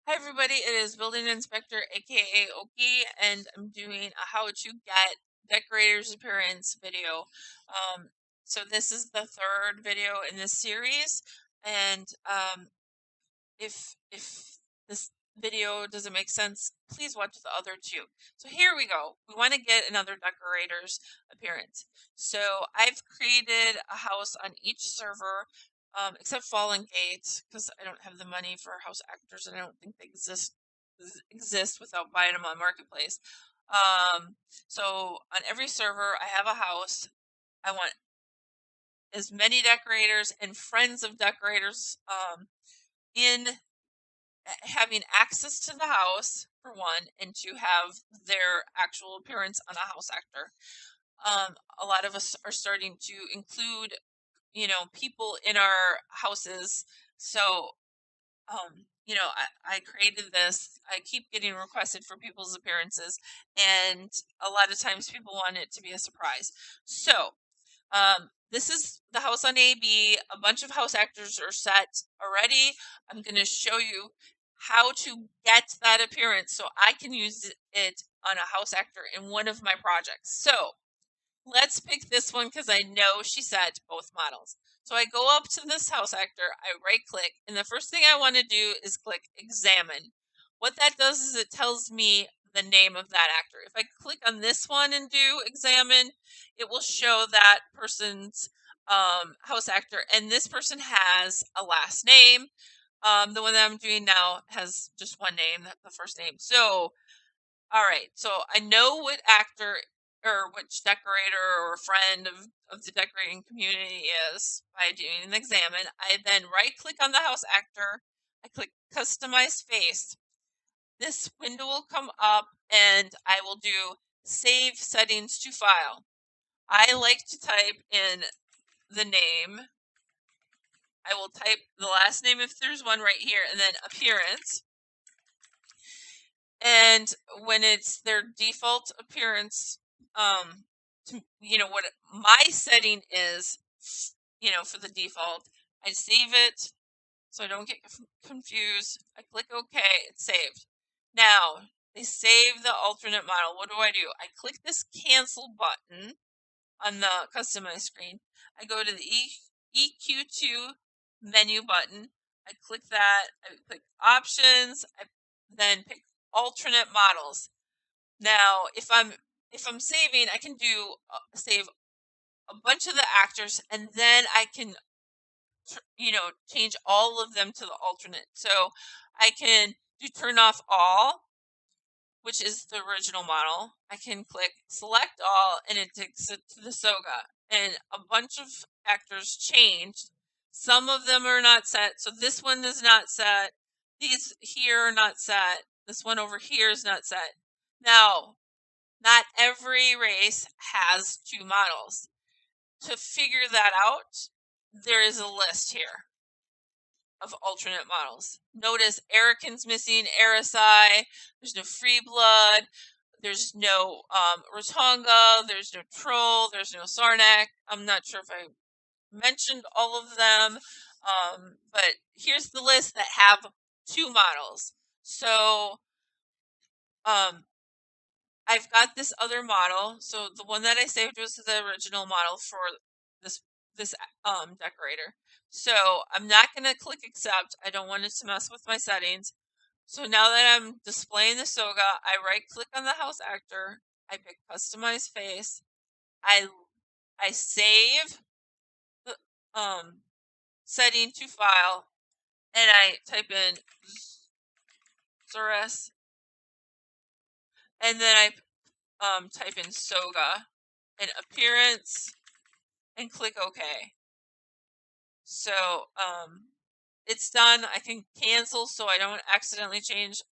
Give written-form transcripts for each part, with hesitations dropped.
Hi everybody, it is Building Inspector aka Oaky, and I'm doing a how to get decorator's appearance video. So this is the third video in this series, and if this video doesn't make sense, please watch the other two. So here we go. We want to get another decorator's appearance. So I've created a house on each server, except Fallen Gates, because I don't have the money for house actors, and I don't think they exist without buying them on Marketplace. So on every server, I have a house. I want as many decorators and friends of decorators in having access to the house for one, and to have their actual appearance on a house actor. A lot of us are starting to include, people in our houses. So, I created this. I keep getting requested for people's appearances, and a lot of times people want it to be a surprise. So, this is the house on AB. A bunch of house actors are set already. I'm going to show you how to get that appearance so I can use it on a house actor in one of my projects. So let's pick this one because I know she set both models. So I go up to this house actor, I right click, and the first thing I want to do is click examine. What that does is it tells me the name of that actor. If I click on this one and do examine, it will show that person's house actor, and this person has a last name. The one that I'm doing now has just one name, the first name. So, all right, so I know what actor or which decorator or friend of the decorating community is by doing an examine. I then right click on the house actor. I click customize face. This window will come up and I will do save settings to file. I like to type in the name. I will type the last name if there's one right here, and then appearance. And when it's their default appearance, what my setting is, for the default, I save it so I don't get confused. I click OK, it's saved. Now, they save the alternate model. What do? I click this cancel button on the customize screen. I go to the EQ2 menu button. I click that. I click options. I then pick alternate models. Now, if I'm saving, I can do save a bunch of the actors, and then I can change all of them to the alternate. So I can do turn off all, which is the original model. I can click select all, and it takes it to the Soga, and a bunch of actors changed. Some of them are not set, so this one is not set. These here are not set. This one over here is not set. Now, not every race has two models. To figure that out, there is a list here of alternate models. Notice Erican's missing, Erisai, there's no Free Blood, there's no Ratonga, there's no Troll, there's no Sarnak. I'm not sure if I mentioned all of them, but here's the list that have two models. So I've got this other model. So the one that I saved was the original model for this decorator. So I'm not going to click accept. I don't want it to mess with my settings. So now that I'm displaying the Soga, I right click on the house actor. I pick customize face. I save the setting to file, and I type in Zores, and then I type in Soga and appearance and click OK. So it's done. I can cancel so I don't accidentally change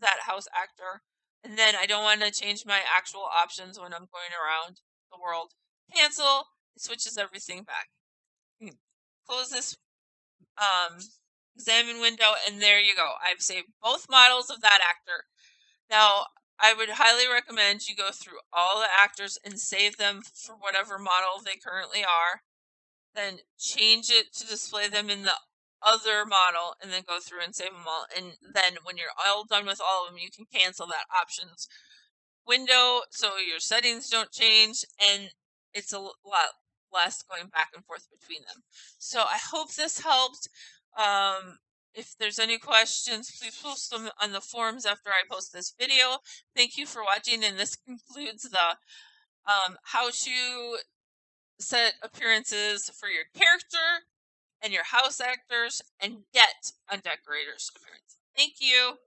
that house actor. And then I don't want to change my actual options when I'm going around the world. Cancel, it switches everything back. Close this examine window, and there you go. I've saved both models of that actor. Now, I would highly recommend you go through all the actors and save them for whatever model they currently are. Then change it to display them in the other model and then go through and save them all. And then when you're all done with all of them, you can cancel that options window so your settings don't change, and it's a lot less going back and forth between them. So I hope this helped. If there's any questions, please post them on the forums after I post this video. Thank you for watching, and this concludes the how to set appearances for your character and your house actors and get a decorator's appearance. Thank you.